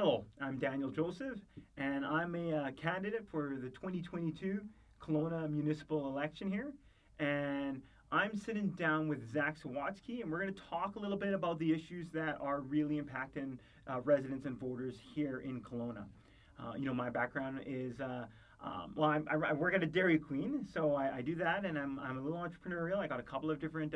Hello, I'm Daniel Joseph, and I'm a candidate for the 2022 Kelowna municipal election here. And I'm sitting down with Zach Sawatzky, and we're going to talk a little bit about the issues that are really impacting residents and voters here in Kelowna. My background is I work at a Dairy Queen, so I do that, and I'm a little entrepreneurial. I got a couple of different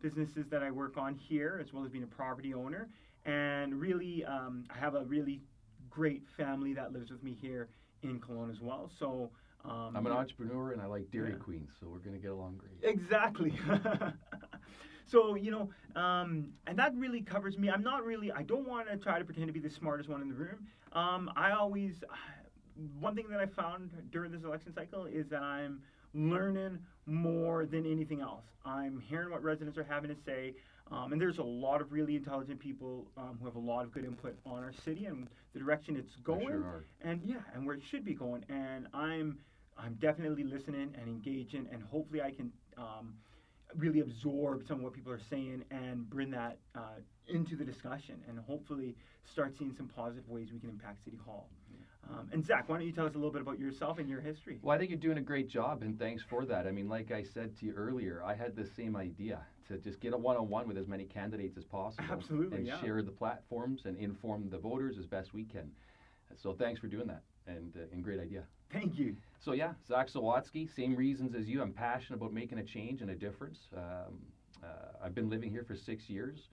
businesses that I work on here, as well as being a property owner. And really, I have a really great family that lives with me here in Kelowna as well. So I'm an entrepreneur and I like Dairy Queen, so we're going to get along great. Exactly. So, and that really covers me. I don't want to try to pretend to be the smartest one in the room. One thing that I found during this election cycle is that I'm learning more than anything else. I'm hearing what residents are having to say, and there's a lot of really intelligent people who have a lot of good input on our city and the direction it's going, and where it should be going. And I'm definitely listening and engaging, and hopefully I can really absorb some of what people are saying and bring that into the discussion, and hopefully start seeing some positive ways we can impact City Hall. And Zach, why don't you tell us a little bit about yourself and your history? Well, I think you're doing a great job, and thanks for that. I mean, like I said to you earlier, I had the same idea to just get a one-on-one with as many candidates as possible. Absolutely, and share the platforms and inform the voters as best we can. So thanks for doing that, and great idea. Thank you. So yeah, Zach Sawatzky, same reasons as you. I'm passionate about making a change and a difference. I've been living here for 6 years.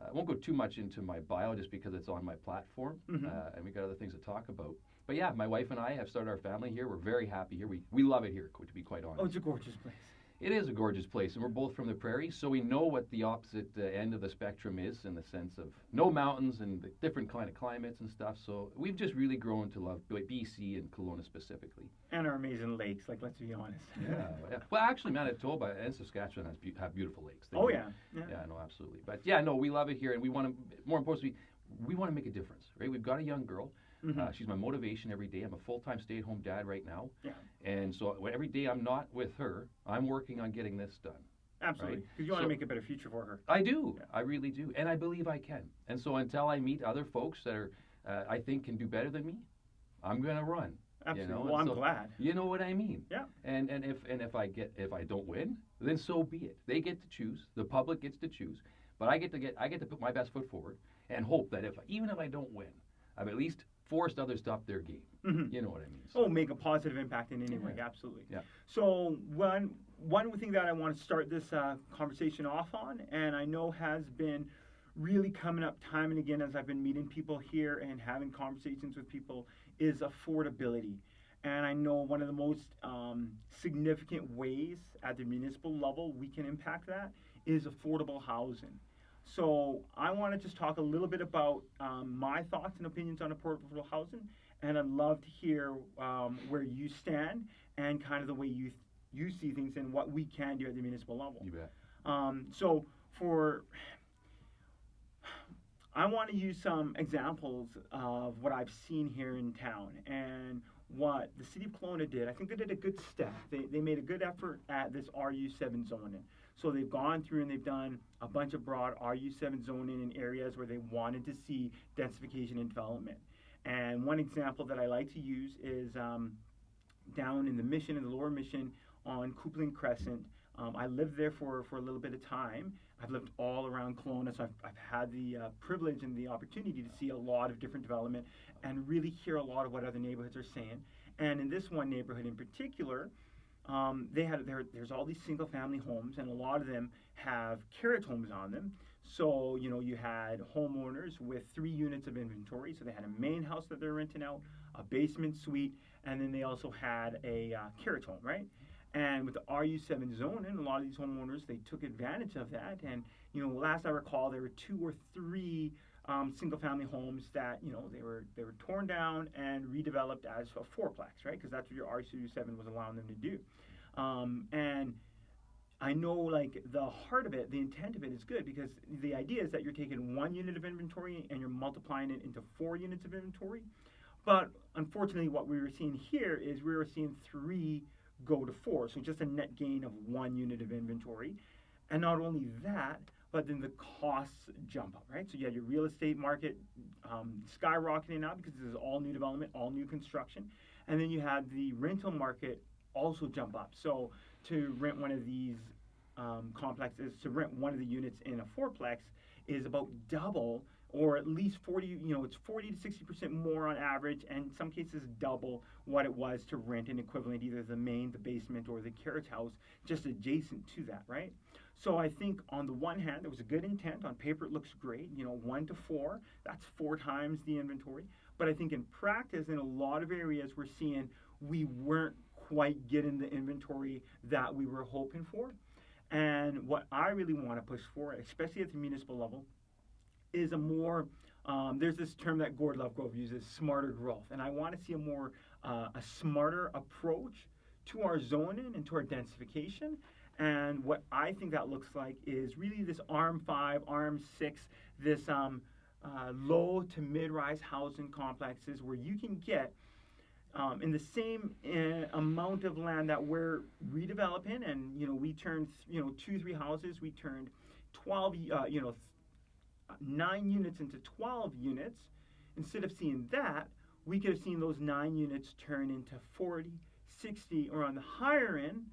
I won't go too much into my bio just because it's on my platform, and we got other things to talk about. But yeah, my wife and I have started our family here. We're very happy here. We love it here, to be quite honest. Oh, it's a gorgeous place. It is a gorgeous place, and we're both from the prairies, so we know what the opposite end of the spectrum is in the sense of no mountains and the different kind of climates and stuff. So we've just really grown to love BC and Kelowna specifically. And our amazing lakes, let's be honest. Yeah. Well, actually, Manitoba and Saskatchewan have beautiful lakes. Yeah. Yeah, no, absolutely. But yeah, no, we love it here, and we want to, more importantly, we want to make a difference, right? We've got a young girl. She's my motivation every day. I'm a full-time stay-at-home dad right now. Yeah. And so every day I'm not with her, I'm working on getting this done. Absolutely. Because you want to make a better future for her. I do. Yeah. I really do. And I believe I can. And so until I meet other folks that are, I think can do better than me, I'm going to run. Absolutely. Well, I'm glad. You know what I mean? Yeah. And if I don't win, then so be it. They get to choose. The public gets to choose. But I get to put my best foot forward and hope that even if I don't win, I've at least forced others to up their game. You know what I mean? So make a positive impact in any way. Absolutely. Yeah. So one thing that I want to start this conversation off on, and I know has been really coming up time and again as I've been meeting people here and having conversations with people, is affordability. And I know one of the most significant ways at the municipal level we can impact that is affordable housing. So I want to just talk a little bit about my thoughts and opinions on affordable housing, and I'd love to hear where you stand and kind of the way you see things and what we can do at the municipal level. You bet. I want to use some examples of what I've seen here in town and what the City of Kelowna did. I think they did a good step. They made a good effort at this RU7 zoning. So they've gone through and they've done a bunch of broad RU7 zoning in areas where they wanted to see densification and development. And one example that I like to use is down in the Lower Mission on Coupling Crescent. I lived there for a little bit of time. I've lived all around Kelowna, so I've had the privilege and the opportunity to see a lot of different development and really hear a lot of what other neighborhoods are saying. And in this one neighborhood in particular, there's all these single-family homes, and a lot of them have carriage homes on them. So, you had homeowners with 3 units of inventory. So they had a main house that they're renting out, a basement suite, and then they also had a carriage home, right? And with the RU7 zoning, a lot of these homeowners, they took advantage of that. And, last I recall, there were 2 or 3 single-family homes that, they were torn down and redeveloped as a fourplex, right? Because that's what your RU7 was allowing them to do. And I know, the heart of it, the intent of it is good, because the idea is that you're taking 1 unit of inventory and you're multiplying it into 4 units of inventory. But unfortunately, what we were seeing here is we were seeing 3 go to 4, so just a net gain of 1 unit of inventory. And not only that, but then the costs jump up, right? So you have your real estate market skyrocketing now because this is all new development, all new construction, and then you have the rental market also jump up. So to rent one of these complexes, to rent one of the units in a fourplex is about double, or at least 40, it's 40 to 60% more on average, and in some cases double what it was to rent an equivalent, either the main, the basement, or the carriage house just adjacent to that, right? So I think on the one hand, there was a good intent. On paper, it looks great. 1 to 4, that's 4 times the inventory. But I think in practice, in a lot of areas, we're seeing we weren't quite getting the inventory that we were hoping for. And what I really want to push for, especially at the municipal level, is a more, there's this term that Gord Lovegrove uses, smarter growth. And I want to see a smarter approach to our zoning and to our densification. And what I think that looks like is really this ARM 5, ARM 6, this low to mid-rise housing complexes where you can get in the same amount of land that we're redeveloping, and we turned 2-3 houses, we turned 12 9 units into 12 units. Instead of seeing that, we could have seen those 9 units turn into 40, 60, or on the higher end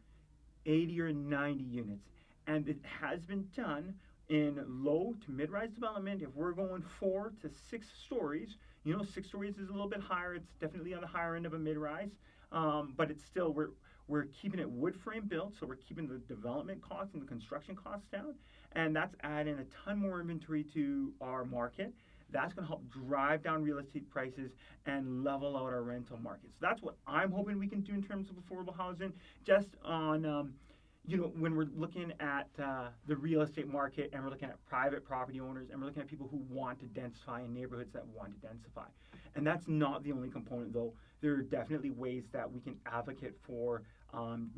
80 or 90 units. And it has been done in low to mid-rise development. If we're going 4 to 6 stories, 6 stories is a little bit higher. It's definitely on the higher end of a mid-rise, but it's still, we're keeping it wood frame built, so we're keeping the development costs and the construction costs down, and that's adding a ton more inventory to our market. That's going to help drive down real estate prices and level out our rental market. So that's what I'm hoping we can do in terms of affordable housing. Just on, when we're looking at the real estate market, and we're looking at private property owners, and we're looking at people who want to densify in neighborhoods that want to densify. And that's not the only component, though. There are definitely ways that we can advocate for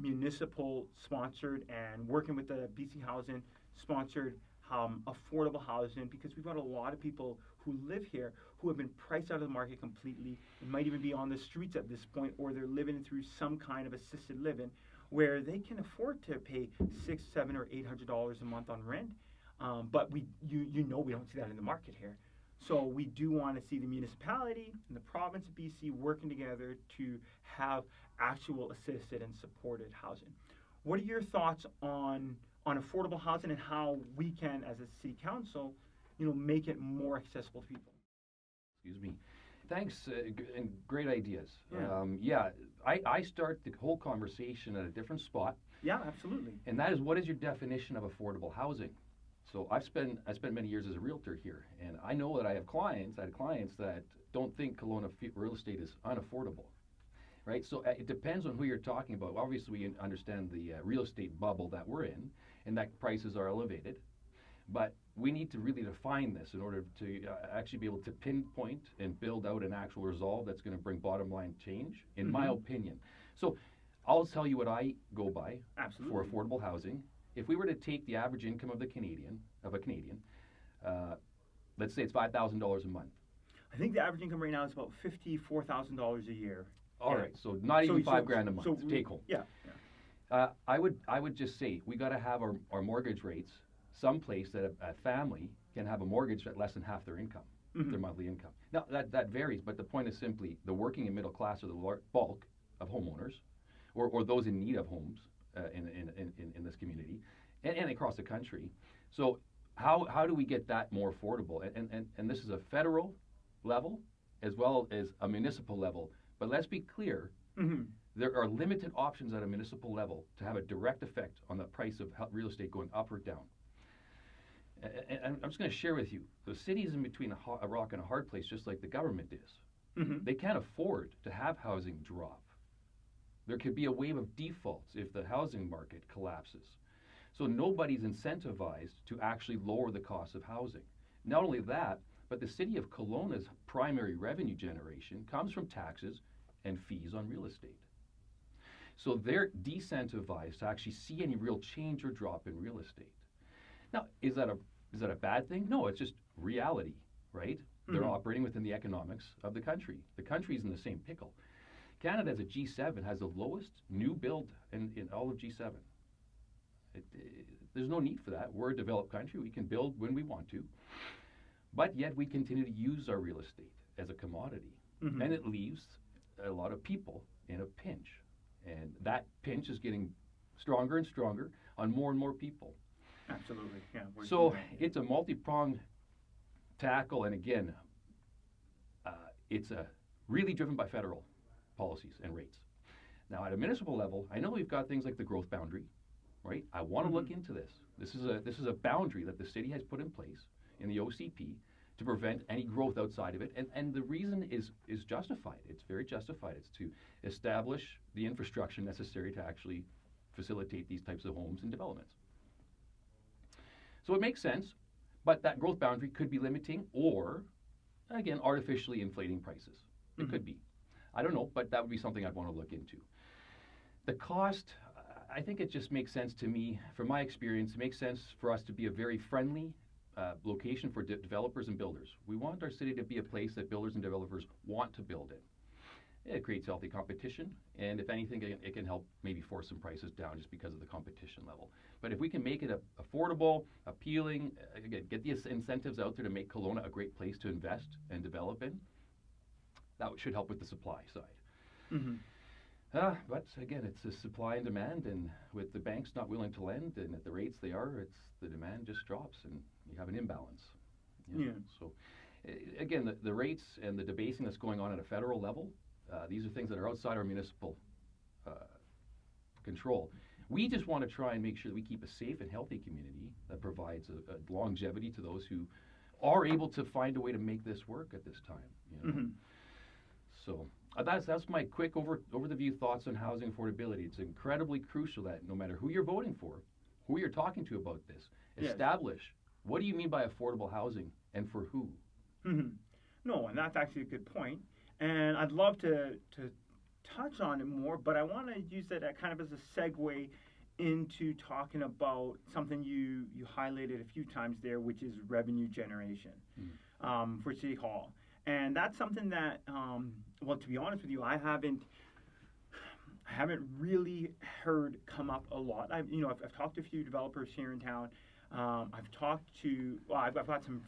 municipal sponsored and working with the BC Housing sponsored affordable housing, because we've got a lot of people who live here who have been priced out of the market completely and might even be on the streets at this point, or they're living through some kind of assisted living where they can afford to pay $600, $700, or $800 a month on rent. But we don't see that in the market here. So we do want to see the municipality and the province of BC working together to have actual assisted and supported housing. What are your thoughts on affordable housing and how we can, as a city council, make it more accessible to people? Excuse me. Thanks, and great ideas. Yeah. I start the whole conversation at a different spot. Yeah, absolutely. And that is, what is your definition of affordable housing? So I spent many years as a realtor here, and I know that I had clients that don't think Kelowna real estate is unaffordable, right? So it depends on who you're talking about. Obviously, we understand the real estate bubble that we're in, and that prices are elevated. But we need to really define this in order to actually be able to pinpoint and build out an actual resolve that's going to bring bottom line change, in my opinion. So I'll tell you what I go by for affordable housing. If we were to take the average income of a Canadian, let's say it's $5,000 a month. I think the average income right now is about $54,000 a year. All right, so not even $5,000 a month take home. Yeah. I would just say we got to have our mortgage rates someplace that a family can have a mortgage at less than half their income, their monthly income. Now that varies, but the point is simply the working and middle class are the bulk of homeowners, or those in need of homes in this community and across the country. So how do we get that more affordable? And this is a federal level as well as a municipal level. But let's be clear, there are limited options at a municipal level to have a direct effect on the price of real estate going up or down. And I'm just going to share with you, the city is in between a rock and a hard place, just like the government is. They can't afford to have housing drop. There could be a wave of defaults if the housing market collapses. So nobody's incentivized to actually lower the cost of housing. Not only that, but the City of Kelowna's primary revenue generation comes from taxes and fees on real estate. So they're decentivized to actually see any real change or drop in real estate. Now, is that a bad thing? No, it's just reality, right? They're operating within the economics of the country. The country's in the same pickle. Canada, as a G7, has the lowest new build in all of G7. There's no need for that. We're a developed country. We can build when we want to. But yet we continue to use our real estate as a commodity. Mm-hmm. And it leaves a lot of people in a pinch. And that pinch is getting stronger and stronger on more and more people. Absolutely, yeah. So it's a multi-pronged tackle, and again, it's really driven by federal policies and rates. Now, at a municipal level, I know we've got things like the growth boundary, right? I want to look into this. This is a boundary that the city has put in place in the OCP to prevent any growth outside of it, and the reason is justified. It's very justified. It's to establish the infrastructure necessary to actually facilitate these types of homes and developments. So it makes sense, but that growth boundary could be limiting or, again, artificially inflating prices. It could be. I don't know, but that would be something I'd want to look into. The cost, I think it just makes sense to me, from my experience, it makes sense for us to be a very friendly location for developers and builders. We want our city to be a place that builders and developers want to build in. It creates healthy competition, and if anything, it can help maybe force some prices down just because of the competition level. But if we can make it affordable, appealing, again, get the incentives out there to make Kelowna a great place to invest and develop in, that should help with the supply side. Mm-hmm. But again, it's the supply and demand, and with the banks not willing to lend and at the rates they are, the demand just drops, and you have an imbalance. Yeah. So, again, the rates and the debasing that's going on at a federal level, these are things that are outside our municipal control. We just want to try and make sure that we keep a safe and healthy community that provides a longevity to those who are able to find a way to make this work at this time. You know? Mm-hmm. So that's my quick over the view thoughts on housing affordability. It's incredibly crucial that no matter who you're voting for, who you're talking to about this, establish what do you mean by affordable housing and for who. Mm-hmm. No, and that's actually a good point. And I'd love to touch on it more, but I want to use that kind of as a segue into talking about something you highlighted a few times there, which is revenue generation for City Hall. And that's something that, well, to be honest with you, I haven't really heard come up a lot. I've talked to a few developers here in town. I've got some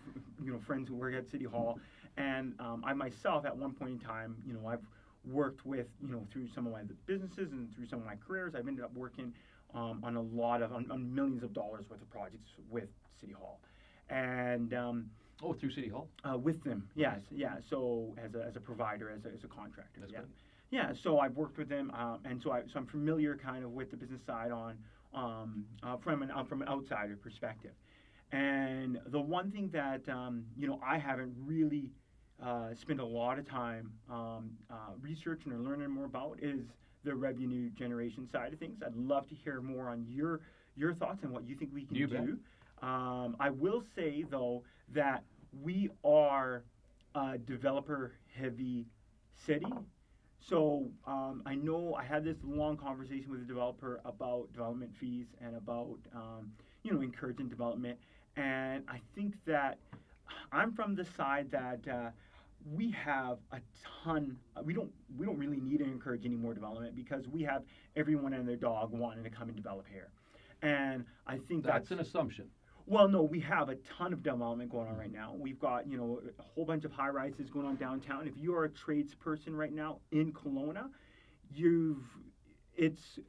friends who work at City Hall, and I myself at one point in time, I've worked with through some of my businesses and through some of my careers, I've ended up working on a lot of on millions of dollars worth of projects with City Hall, and through City Hall? With them, yes, yeah. So as a provider, as a contractor, That's yeah, great. Yeah. So I've worked with them, and so I'm familiar kind of with the business side from an outsider perspective. And the one thing that I haven't really spent a lot of time researching or learning more about is the revenue generation side of things. I'd love to hear more on your thoughts and what you think we can do. I will say though that we are a developer-heavy city. So I know I had this long conversation with a developer about development fees and about encouraging development, and I think that I'm from the side that we have a ton. We don't really need to encourage any more development because we have everyone and their dog wanting to come and develop here, and I think that's an assumption. Well, no, we have a ton of development going on right now. We've got, a whole bunch of high-rises going on downtown. If you are a tradesperson right now in Kelowna,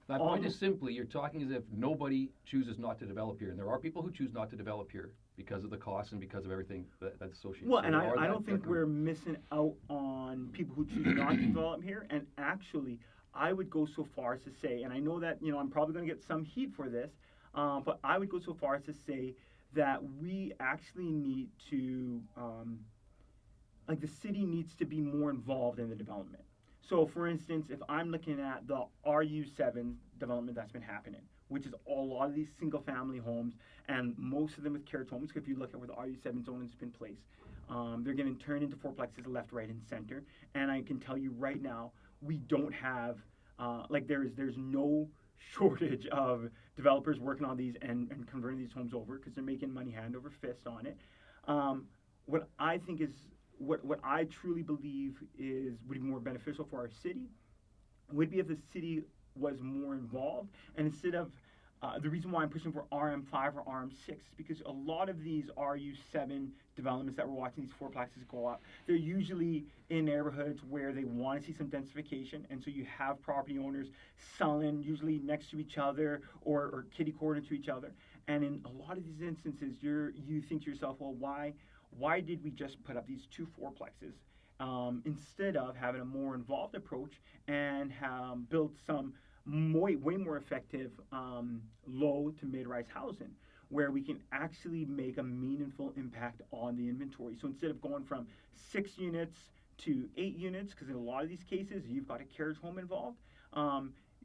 My point is simply, you're talking as if nobody chooses not to develop here. And there are people who choose not to develop here because of the costs and because of everything that's associated. Well, and I don't think we're missing out on people who choose not to develop here. And actually, I would go so far as to say, and I know that, I'm probably going to get some heat for this, but I would go so far as to say that we actually need to, the city needs to be more involved in the development. So, for instance, if I'm looking at the RU7 development that's been happening, which is a lot of these single-family homes, and most of them with carriage homes, if you look at where the RU7 zone has been placed, they're getting turned into fourplexes left, right, and center. And I can tell you right now, we don't have, there's no shortage of developers working on these and converting these homes over because they're making money hand over fist on it. What I think is what I truly believe would be more beneficial for our city would be if the city was more involved, and instead of the reason why I'm pushing for RM5 or RM6 is because a lot of these RU7 developments that we're watching, these fourplexes go up, they're usually in neighborhoods where they want to see some densification, and so you have property owners selling usually next to each other or kitty corner to each other. And in a lot of these instances, you think to yourself, well, why did we just put up these two fourplexes instead of having a more involved approach and build some way more effective low to mid-rise housing where we can actually make a meaningful impact on the inventory. So instead of going from 6 units to 8 units, because in a lot of these cases you've got a carriage home involved,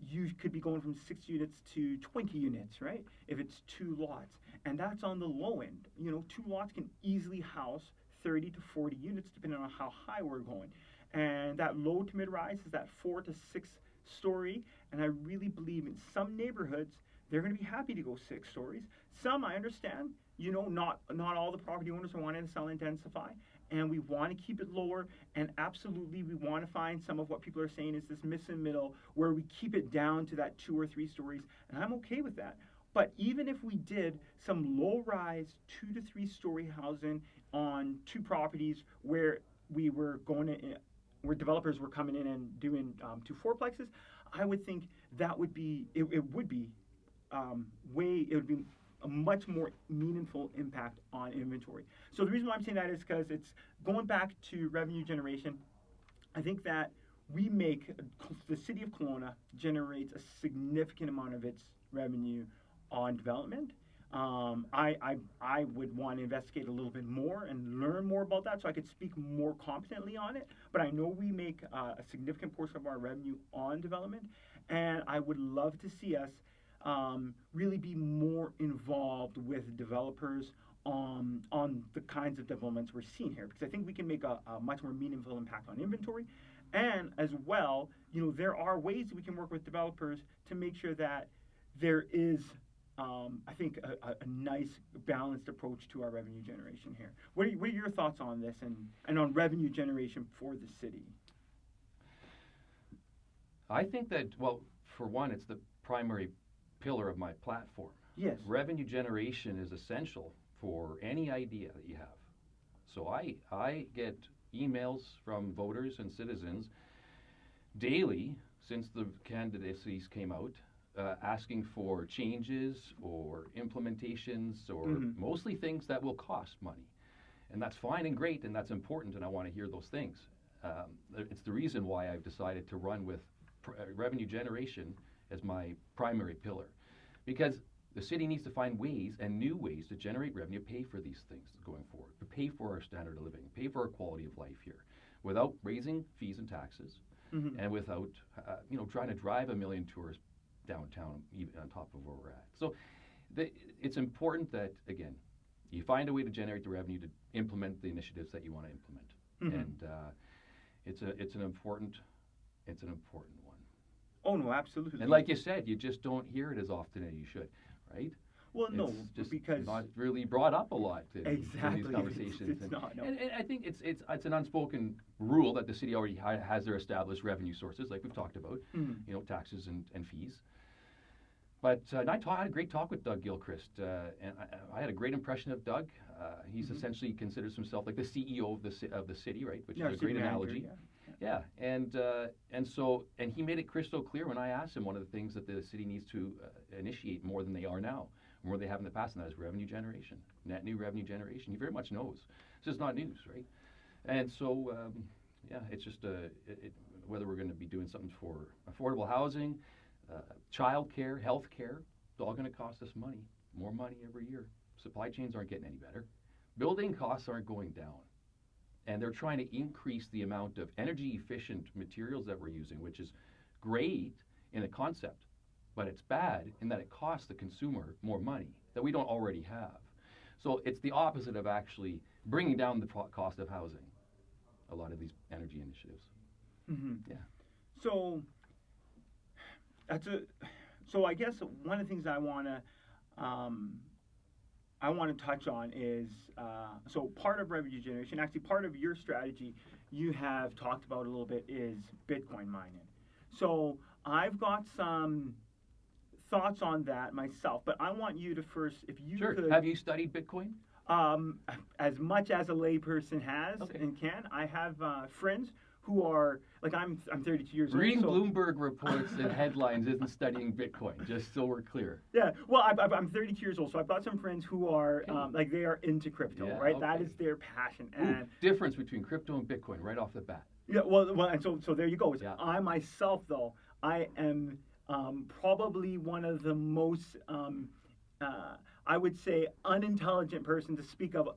you could be going from 6 units to 20 units, right? If it's 2 lots. And that's on the low end. 2 lots can easily house 30 to 40 units depending on how high we're going. And that low to mid-rise is that 4 to 6 story, and I really believe in some neighborhoods they're going to be happy to go 6 stories. Some, I understand, not all the property owners are wanting to sell and densify, and we want to keep it lower, and absolutely we want to find some of what people are saying is this missing middle where we keep it down to that 2 or 3 stories, and I'm okay with that. But even if we did some low-rise 2 to 3 story housing on 2 properties where we were going to where developers were coming in and doing 2 fourplexes, I would think that would be it would be a much more meaningful impact on inventory. So the reason why I'm saying that is because it's going back to revenue generation. I think that the City of Kelowna generates a significant amount of its revenue on development. I would want to investigate a little bit more and learn more about that so I could speak more competently on it. But I know we make a significant portion of our revenue on development, and I would love to see us really be more involved with developers on the kinds of developments we're seeing here, because I think we can make a much more meaningful impact on inventory. And as well, there are ways that we can work with developers to make sure that there is I think a nice balanced approach to our revenue generation here. What are your thoughts on this and on revenue generation for the city? I think that, well, for one, it's the primary pillar of my platform. Yes. Revenue generation is essential for any idea that you have. So I get emails from voters and citizens daily since the candidacies came out, asking for changes or implementations or mostly things that will cost money. And that's fine and great, and that's important, and I want to hear those things. It's the reason why I've decided to run with revenue generation as my primary pillar. Because the city needs to find ways and new ways to generate revenue, pay for these things going forward, to pay for our standard of living, pay for our quality of life here, without raising fees and taxes, and without trying to drive 1 million tourists downtown, even on top of where we're at. So it's important that, again, you find a way to generate the revenue to implement the initiatives that you want to implement. And it's an important one. Oh, no, absolutely. And like you said, you just don't hear it as often as you should, right? Well, no, it's just because not really brought up a lot in these conversations. It's not, no. And I think it's an unspoken rule that the city already has their established revenue sources, like we've talked about, taxes and fees. But I had a great talk with Doug Gilchrist, and I had a great impression of Doug. He's essentially considers himself like the CEO of the city, right? Which is a great analogy. Yeah, and he made it crystal clear when I asked him one of the things that the city needs to initiate more than they are now, more they have in the past, and that is revenue generation, net new revenue generation. He very much knows. This is not news, right? And so, it's just whether we're going to be doing something for affordable housing, child care, health care, it's all going to cost us money, more money every year. Supply chains aren't getting any better. Building costs aren't going down. And they're trying to increase the amount of energy efficient materials that we're using, which is great in a concept, but it's bad in that it costs the consumer more money that we don't already have. So it's the opposite of actually bringing down the cost of housing, a lot of these energy initiatives. Yeah. So I guess one of the things I want to touch on is so part of revenue generation, actually part of your strategy you have talked about a little bit is Bitcoin mining. So I've got some thoughts on that myself, but I want you to first, if you Sure. could. Have you studied Bitcoin? As much as a layperson has Okay. and can, I have friends who are like I'm 32 years Reading old. Bloomberg reports and headlines isn't studying Bitcoin, just so we're clear. Yeah, well, I'm 32 years old, so I've got some friends who are like they are into crypto, Yeah, right? That okay. is their passion, Ooh, and difference between crypto and Bitcoin right off the bat. yeah, well, and so there you go. Yeah. I myself, though, I am probably one of the most I would say unintelligent person to speak about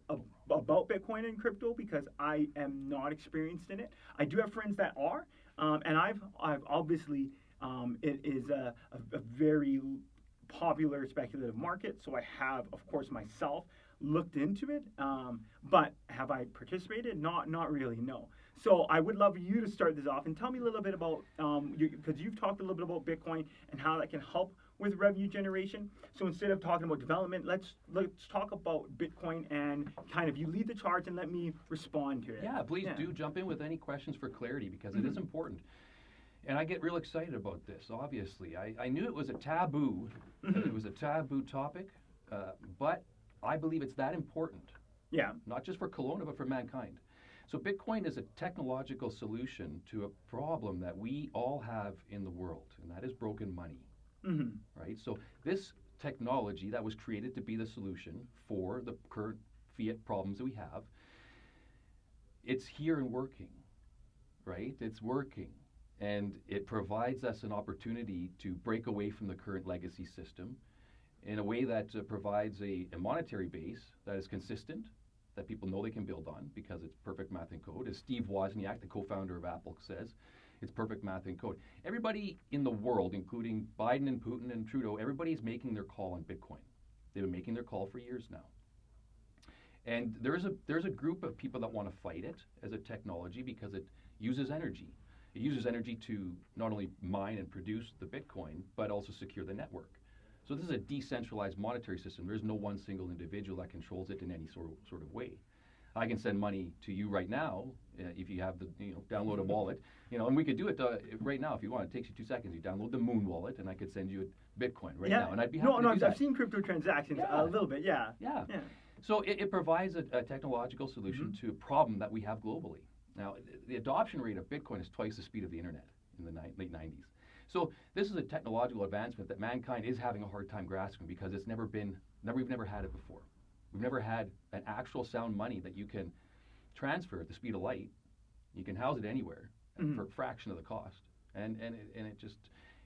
Bitcoin and crypto because I am not experienced in it. I do have friends that are, and I've obviously it is a very popular speculative market, so I have, of course, myself looked into it, but have I participated? Not really, no. So I would love you to start this off and tell me a little bit about because you've talked a little bit about Bitcoin and how that can help with revenue generation. So instead of talking about development, let's talk about Bitcoin and kind of you lead the charge and let me respond to it. Yeah, please do jump in with any questions for clarity because it is important. And I get real excited about this, obviously. I knew it was a taboo, it was a taboo topic, but I believe it's that important. Yeah. Not just for Kelowna, but for mankind. So Bitcoin is a technological solution to a problem that we all have in the world, and that is broken money. Right? So this technology that was created to be the solution for the current fiat problems that we have, it's here and working, right? It's working. And it provides us an opportunity to break away from the current legacy system in a way that provides a monetary base that is consistent, that people know they can build on because it's perfect math and code. As Steve Wozniak, the co-founder of Apple, says, it's perfect math and code. Everybody in the world, including Biden and Putin and Trudeau, everybody's making their call on Bitcoin. They've been making their call for years now. And there's a group of people that want to fight it as a technology because it uses energy. It uses energy to not only mine and produce the Bitcoin, but also secure the network. So this is a decentralized monetary system. There's no one single individual that controls it in any sort of way. I can send money to you right now if you have the download a wallet, and we could do it right now if you want. It takes you 2 seconds. You download the Moon wallet, and I could send you a Bitcoin right now, and I'd be happy to do that. I've seen crypto transactions a little bit. Yeah. So it provides a technological solution to a problem that we have globally. Now, the adoption rate of Bitcoin is twice the speed of the internet in the late 90s. So this is a technological advancement that mankind is having a hard time grasping because we've never had it before. We've never had an actual sound money that you can transfer at the speed of light. You can house it anywhere for a fraction of the cost. And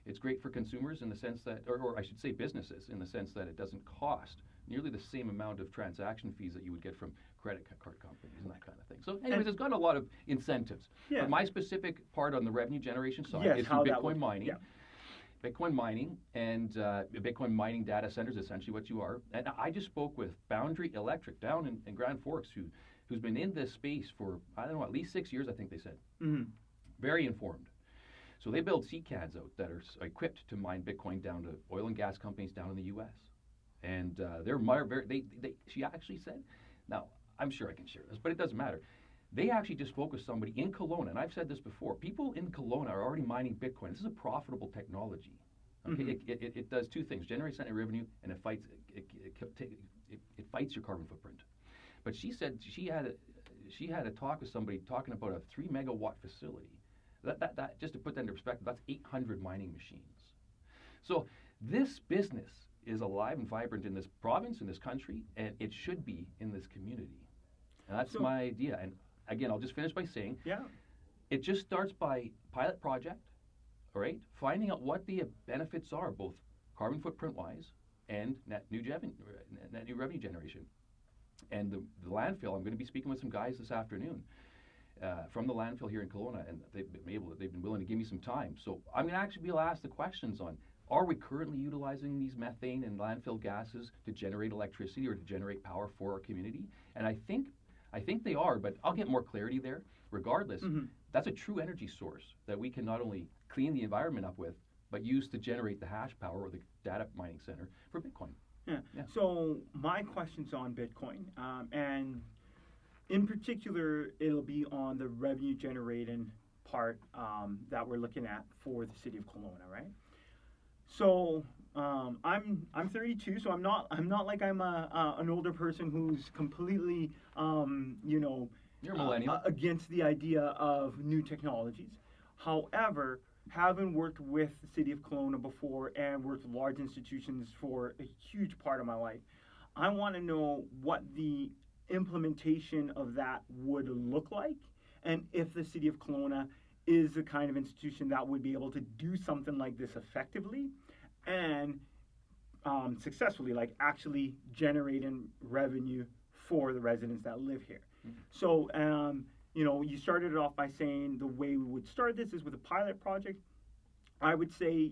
it's great for consumers in the sense that, or I should say businesses, in the sense that it doesn't cost nearly the same amount of transaction fees that you would get from credit card companies and that kind of thing. So anyways, it's got a lot of incentives. Yeah. But my specific part on the revenue generation side is through Bitcoin mining. Yeah. Bitcoin mining and Bitcoin mining data centers, essentially what you are. And I just spoke with Boundary Electric down in Grand Forks, who's been in this space for, I don't know, at least 6 years, I think they said. Very informed. So they build CCADs out that are equipped to mine Bitcoin down to oil and gas companies down in the U.S. And she actually said, now I'm sure I can share this, but it doesn't matter. They actually just spoke with somebody in Kelowna, and I've said this before. People in Kelowna are already mining Bitcoin. This is a profitable technology. Okay, it does two things: generates net revenue, and it fights your carbon footprint. But she said she had a talk with somebody talking about a 3 megawatt facility. That just to put that into perspective, that's 800 mining machines. So this business is alive and vibrant in this province, in this country, and it should be in this community. And that's my idea. And again, I'll just finish by saying, it just starts by pilot project, all right, finding out what the benefits are, both carbon footprint-wise and net new revenue generation. And the landfill, I'm going to be speaking with some guys this afternoon from the landfill here in Kelowna, and they've been willing to give me some time. So I'm going to actually be able to ask the questions on, are we currently utilizing these methane and landfill gases to generate electricity or to generate power for our community? And I think they are, but I'll get more clarity there. Regardless, that's a true energy source that we can not only clean the environment up with, but use to generate the hash power or the data mining center for Bitcoin. Yeah. So my question's on Bitcoin, and in particular, it'll be on the revenue generating part that we're looking at for the City of Kelowna, right? So I'm 32, so I'm not like I'm an older person who's completely You're a millennial. against the idea of new technologies. However, having worked with the City of Kelowna before and worked with large institutions for a huge part of my life, I want to know what the implementation of that would look like, and if the City of Kelowna is the kind of institution that would be able to do something like this effectively and successfully, like actually generating revenue for the residents that live here. Mm-hmm. So, you started it off by saying the way we would start this is with a pilot project. I would say,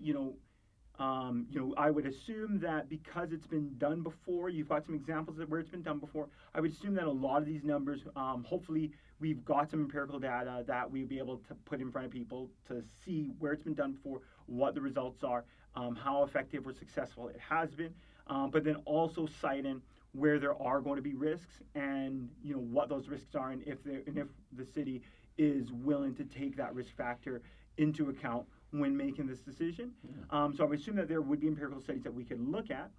I would assume that because it's been done before, you've got some examples of where it's been done before. I would assume that a lot of these numbers, hopefully, we've got some empirical data that we'll be able to put in front of people to see where it's been done before, what the results are, how effective or successful it has been, but then also citing where there are going to be risks and what those risks are, and if the city is willing to take that risk factor into account when making this decision. So I would assume that there would be empirical studies that we could look at.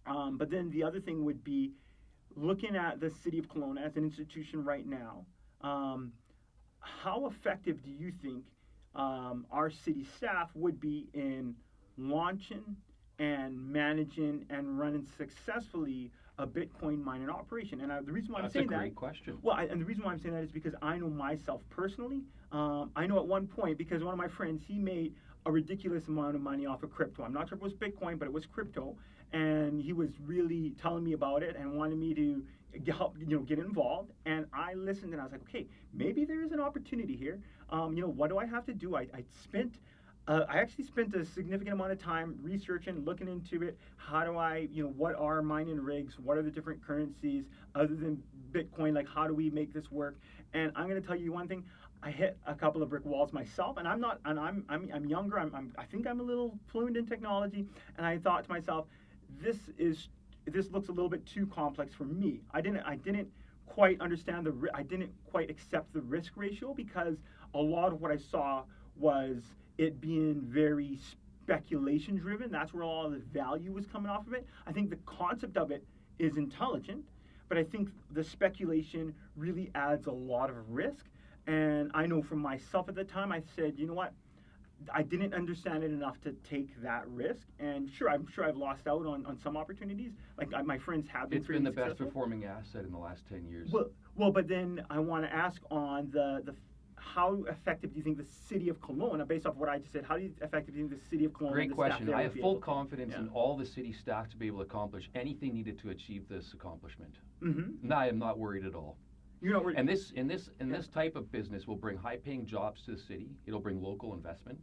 But then the other thing would be looking at the City of Kelowna as an institution right now. How effective do you think our city staff would be in launching and managing and running successfully a Bitcoin mining operation? And the reason why I'm saying that— That's a great question. Well, and the reason why I'm saying that is because I know myself personally. I know at one point, because one of my friends, he made a ridiculous amount of money off of crypto. I'm not sure if it was Bitcoin, but it was crypto, and he was really telling me about it and wanted me to help, get involved. And I listened, and I was like, okay, maybe there is an opportunity here. What do I have to do? I actually spent a significant amount of time researching, looking into it. How do I, what are mining rigs? What are the different currencies other than Bitcoin? Like, how do we make this work? And I'm going to tell you one thing. I hit a couple of brick walls myself, and I'm younger. I think I'm a little fluent in technology, and I thought to myself, this looks a little bit too complex for me. I didn't quite understand I didn't quite accept the risk ratio, because a lot of what I saw was it being very speculation driven. That's where all the value was coming off of it. I think the concept of it is intelligent, but I think the speculation really adds a lot of risk. And I know for myself at the time, I said, you know what? I didn't understand it enough to take that risk. And I'm sure I've lost out on some opportunities. Like my friends have been. It's been the successful. best performing asset in the last 10 years. Well, but then I want to ask on the how effective do you think the City of Kelowna, based off what I just said, how effective do you think the City of Kelowna? Great question. I have full confidence in Yeah. all the city staff to be able to accomplish anything needed to achieve this accomplishment. Mm-hmm. No, I am not worried at all. You're not worried. And this type of business will bring high-paying jobs to the city. It'll bring local investment.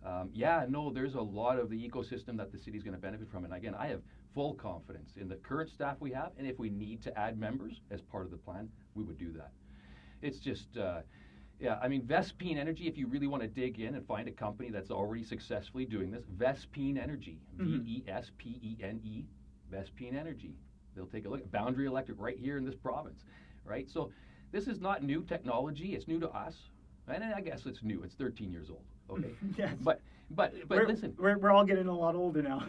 There's a lot of the ecosystem that the city's going to benefit from. And again, I have full confidence in the current staff we have, and if we need to add members as part of the plan, we would do that. It's just, Vespine Energy, if you really want to dig in and find a company that's already successfully doing this, Vespine Energy, Vespene, Vespine Energy. They'll take a look at Boundary Electric right here in this province, right? So this is not new technology. It's new to us. And I guess it's new. It's 13 years old. Okay. Yes. But listen. We're all getting a lot older now.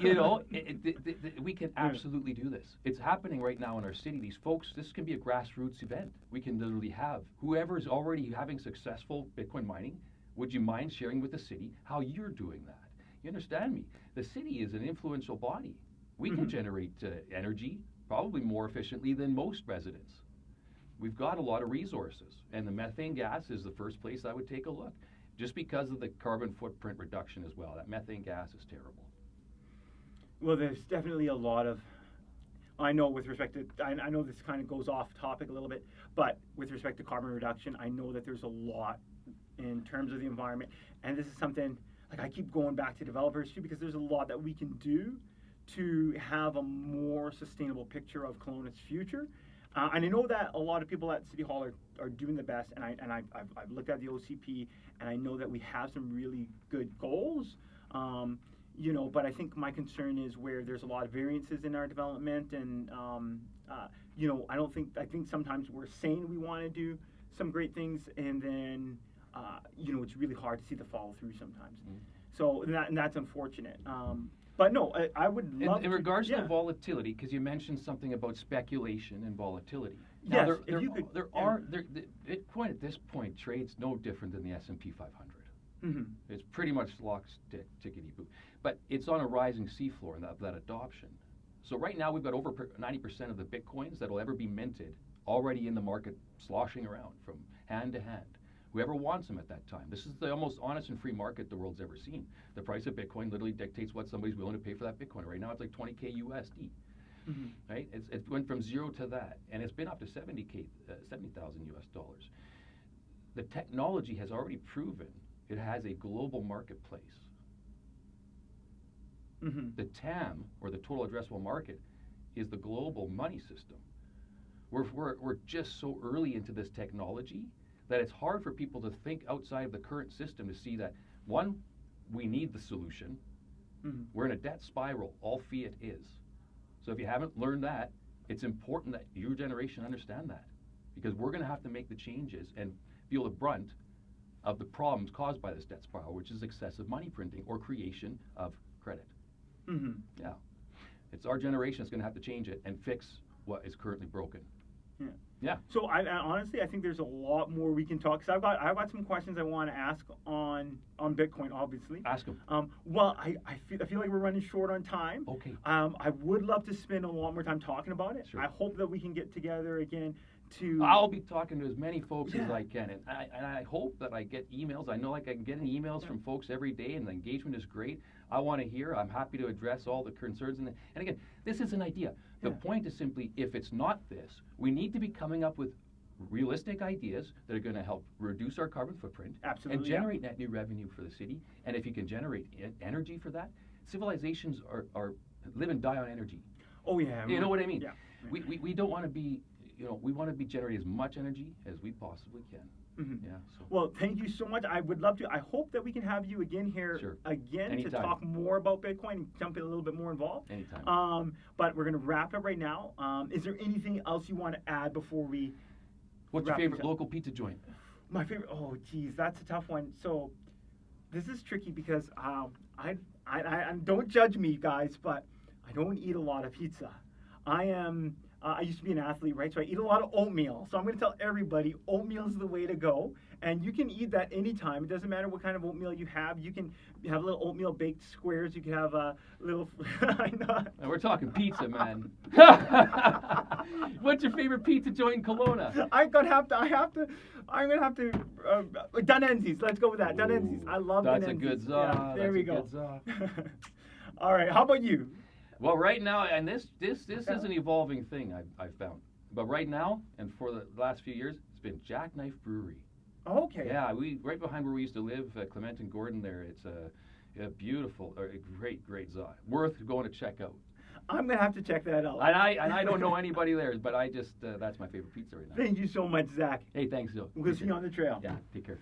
We can absolutely do this. It's happening right now in our city. These folks, this can be a grassroots event. We can literally have whoever is already having successful Bitcoin mining. Would you mind sharing with the city how you're doing that? You understand me? The city is an influential body. We can generate energy probably more efficiently than most residents. We've got a lot of resources, and the methane gas is the first place I would take a look, just because of the carbon footprint reduction as well. That methane gas is terrible. Well, there's definitely a lot of, I know with respect to, I know this kind of goes off topic a little bit, but with respect to carbon reduction, I know that there's a lot in terms of the environment, and this is something, like I keep going back to developers too, because there's a lot that we can do to have a more sustainable picture of Kelowna's future. And I know that a lot of people at City Hall are doing the best, and I've looked at the OCP, and I know that we have some really good goals, but I think my concern is where there's a lot of variances in our development, and I think sometimes we're saying we want to do some great things, and then it's really hard to see the follow through sometimes. So and that's unfortunate. But no, I would love in regards to yeah. the volatility, because you mentioned something about speculation and volatility. Yes, Now, if you could, the Bitcoin at this point trades no different than the S&P 500. Mm-hmm. It's pretty much lock, stick, tickety-boo. But it's on a rising seafloor in that adoption. So right now we've got over 90% of the Bitcoins that will ever be minted already in the market, sloshing around from hand to hand. Whoever wants them at that time. This is the most honest and free market the world's ever seen. The price of Bitcoin literally dictates what somebody's willing to pay for that Bitcoin. Right now it's like 20K USD. Mm-hmm. Right? It went from 0 to that, and it's been up to 70,000 US dollars. The technology has already proven it has a global marketplace. Mm-hmm. The TAM, or the total addressable market, is the global money system. We're just so early into this technology that it's hard for people to think outside of the current system to see that, one, we need the solution. Mm-hmm. We're in a debt spiral. All fiat is. So if you haven't learned that, it's important that your generation understand that, because we're going to have to make the changes and feel the brunt of the problems caused by this debt spiral, which is excessive money printing or creation of credit. Mm-hmm. Yeah. It's our generation that's going to have to change it and fix what is currently broken. Yeah. Yeah. So I honestly, I think there's a lot more we can talk. Because I've got some questions I want to ask on Bitcoin, obviously. Ask them. Well, I feel like we're running short on time. Okay. I would love to spend a lot more time talking about it. Sure. I hope that we can get together again to. I'll be talking to as many folks Yeah. as I can, and I hope that I get emails. I know like I can get emails from folks every day, and the engagement is great. I want to hear. I'm happy to address all the concerns. And again, this is an idea. The point is simply, if it's not this, we need to be coming up with realistic ideas that are going to help reduce our carbon footprint. Absolutely, and generate net new revenue for the city. And if you can generate energy for that, civilizations are live and die on energy. Oh yeah. You know what I mean? Yeah. We don't want to be, we want to be generating as much energy as we possibly can. Mm-hmm. Yeah. So. Well, thank you so much. I would love to. I hope that we can have you again here Sure. again Anytime. to talk more about Bitcoin and jump in a little bit more involved. Anytime. But we're going to wrap up right now. Is there anything else you want to add before we? What's your wrap favorite things up? local pizza joint? My favorite. Oh, geez, that's a tough one. So, this is tricky because I don't judge me, guys, but I don't eat a lot of pizza. I used to be an athlete, right? So I eat a lot of oatmeal. So I'm going to tell everybody oatmeal is the way to go. And you can eat that anytime. It doesn't matter what kind of oatmeal you have. You can have little oatmeal baked squares. You can have a little. I know. And we're talking pizza, man. What's your favorite pizza joint in Kelowna? I'm gonna have to. Dunenzi's. Let's go with that. Dunenzi's. I love Dunenzi's. That's a good za. Yeah, there we go. Good za. All right. How about you? Well, right now, and this is an evolving thing I've found. But right now, and for the last few years, it's been Jackknife Brewery. Okay. Yeah, we right behind where we used to live, Clement and Gordon. There, it's a beautiful, a great za. Worth going to check out. I'm gonna have to check that out. And I don't know anybody there, but I just that's my favorite pizza right now. Thank you so much, Zach. Hey, thanks, Joe. We'll see you on the trail. Yeah, take care.